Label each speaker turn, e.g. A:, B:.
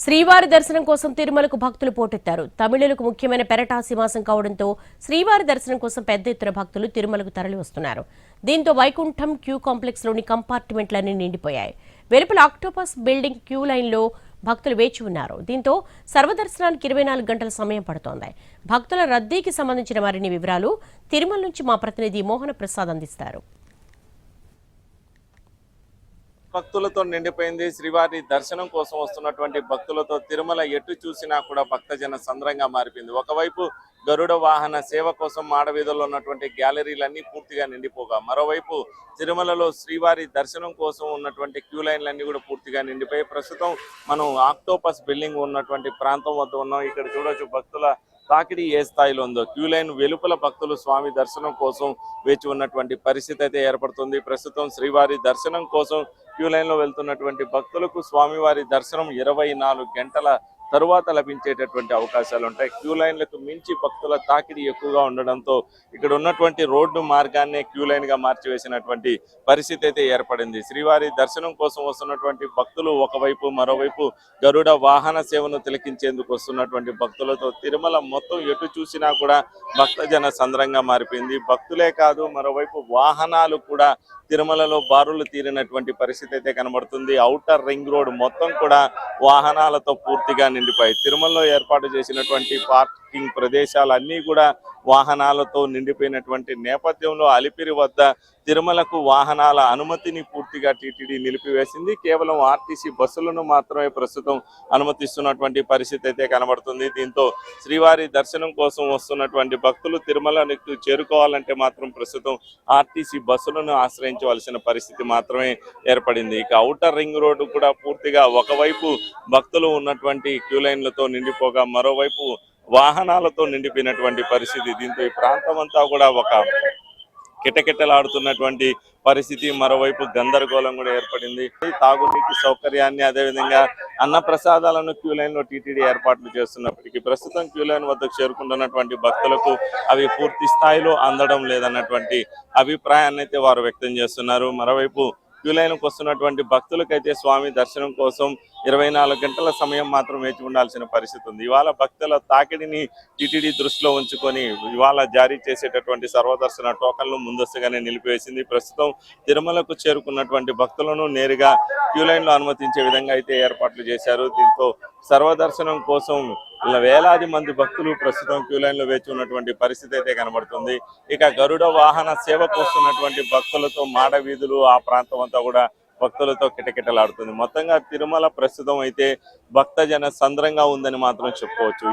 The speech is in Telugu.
A: శ్రీవారి దర్శనం కోసం తిరుమలకు భక్తులు పోటెత్తారు. తమిళులకు ముఖ్యమైన పెరటాసి మాసం కావడంతో శ్రీవారి దర్శనం కోసం పెద్ద ఎత్తున భక్తులు తిరుమలకు తరలి వస్తున్నారు. దీంతో వైకుంఠం క్యూ కాంప్లెక్స్ లోని కంపార్ట్మెంట్లన్నీ నిండిపోయాయి. వెలుపల ఆక్టోపస్ బిల్డింగ్ క్యూ లైన్లో భక్తులు వేచి ఉన్నారు. దీంతో సర్వదర్శనానికి 24 గంటల సమయం పడుతోంది. భక్తుల రద్దీకి సంబంధించిన మరిన్ని వివరాలు తిరుమల నుంచి మా ప్రతినిధి మోహన ప్రసాద్ అందిస్తారు.
B: భక్తులతో నిండిపోయింది. శ్రీవారి దర్శనం కోసం వస్తున్నటువంటి భక్తులతో తిరుమల ఎటు చూసినా కూడా భక్తజన సంద్రంగా మారిపోయింది. ఒకవైపు గరుడ వాహన సేవ కోసం మాడవీధుల్లో ఉన్నటువంటి గ్యాలరీలన్నీ పూర్తిగా నిండిపోగా, మరోవైపు తిరుమలలో శ్రీవారి దర్శనం కోసం ఉన్నటువంటి క్యూ లైన్లన్నీ కూడా పూర్తిగా నిండిపోయి ప్రస్తుతం మనం ఆక్టోపస్ బిల్డింగ్ ఉన్నటువంటి ప్రాంతం వద్ద ఉన్నాం. ఇక్కడ చూడొచ్చు భక్తుల తాకిడి ఏ స్థాయిలో ఉందో. క్యూ లైన్ వెలుపల భక్తులు స్వామి దర్శనం కోసం వేచి ఉన్నటువంటి పరిస్థితి అయితే ఏర్పడుతుంది. ప్రస్తుతం శ్రీవారి దర్శనం కోసం క్యూ లైన్ లో వెళ్తున్నటువంటి భక్తులకు స్వామివారి దర్శనం 24 గంటల తరువాత లభించేటటువంటి అవకాశాలు ఉంటాయి. క్యూ లైన్లకు మించి భక్తుల తాకిడి ఎక్కువగా ఉండడంతో ఇక్కడ ఉన్నటువంటి రోడ్డు మార్గాన్నే క్యూ లైన్ గా మార్చివేసినటువంటి పరిస్థితి అయితే ఏర్పడింది. శ్రీవారి దర్శనం కోసం వస్తున్నటువంటి భక్తులు ఒకవైపు, మరోవైపు గరుడ వాహన సేవను తిలకించేందుకు వస్తున్నటువంటి భక్తులతో తిరుమల మొత్తం ఎటు చూసినా కూడా భక్తజన సంద్రంగా మారిపోయింది. భక్తులే కాదు, మరోవైపు వాహనాలు కూడా తిరుమలలో బారులు తీరినటువంటి పరిస్థితి అయితే కనబడుతుంది. ఔటర్ రింగ్ రోడ్ మొత్తం కూడా వాహనాలతో పూర్తిగా నిండిపోయి తిరుమలలో ఏర్పాటు చేసినటువంటి పార్కింగ్ ప్రదేశాలన్నీ కూడా వాహనాలతో నిండిపోయినటువంటి నేపథ్యంలో అలిపిరి వద్ద తిరుమలకు వాహనాల అనుమతిని పూర్తిగా టీటీడీ నిలిపివేసింది. కేవలం ఆర్టీసీ బస్సులను మాత్రమే ప్రస్తుతం అనుమతిస్తున్నటువంటి పరిస్థితి అయితే కనబడుతుంది. దీంతో శ్రీవారి దర్శనం కోసం వస్తున్నటువంటి భక్తులు తిరుమలకు చేరుకోవాలంటే మాత్రం ప్రస్తుతం ఆర్టీసీ బస్సులను ఆశ్రయించవలసిన పరిస్థితి మాత్రమే ఏర్పడింది. ఇక ఔటర్ రింగ్ రోడ్డు కూడా పూర్తిగా ఒకవైపు భక్తులు ఉన్నటువంటి క్యూ లైన్లతో నిండిపోగా, మరోవైపు వాహనాలతో నిండిపోయినటువంటి పరిస్థితి. దీంతో ఈ ప్రాంతం అంతా కూడా ఒక కిటకిటలాడుతున్నటువంటి పరిస్థితి, మరోవైపు గందరగోళం కూడా ఏర్పడింది. తాగునీటి సౌకర్యాన్ని, అదేవిధంగా అన్న ప్రసాదాలను క్యూ లైన్ లో టీటీడీ ఏర్పాట్లు చేస్తున్నప్పటికీ ప్రస్తుతం క్యూ లైన్ వద్దకు చేరుకుంటున్నటువంటి భక్తులకు అవి పూర్తి స్థాయిలో అందడం లేదన్నటువంటి అభిప్రాయాన్ని అయితే వారు వ్యక్తం చేస్తున్నారు. మరోవైపు క్యూ లైన్కు వస్తున్నటువంటి భక్తులకైతే స్వామి దర్శనం కోసం 24 గంటల సమయం మాత్రం వేచి ఉండాల్సిన పరిస్థితి ఉంది. ఇవాళ భక్తుల తాకిడిని టీటీడీ దృష్టిలో ఉంచుకొని ఇవాళ జారీ చేసేటటువంటి సర్వదర్శన టోకన్లు ముందస్తుగానే నిలిపివేసింది. ప్రస్తుతం తిరుమలకు చేరుకున్నటువంటి భక్తులను నేరుగా క్యూ లైన్లో అనుమతించే విధంగా అయితే ఏర్పాట్లు చేశారు. దీంతో సర్వదర్శనం కోసం వేలాది మంది భక్తులు ప్రస్తుతం క్యూ లైన్ లో వేచి ఉన్నటువంటి పరిస్థితి అయితే కనబడుతుంది. ఇక గరుడ వాహన సేవకు వస్తున్నటువంటి భక్తులతో మాడ వీధులు, ఆ ప్రాంతం అంతా కూడా భక్తులతో కిటకిటలాడుతుంది. మొత్తంగా తిరుమల ప్రస్తుతం అయితే భక్తజన సంద్రంగా ఉందని మాత్రం చెప్పుకోవచ్చు.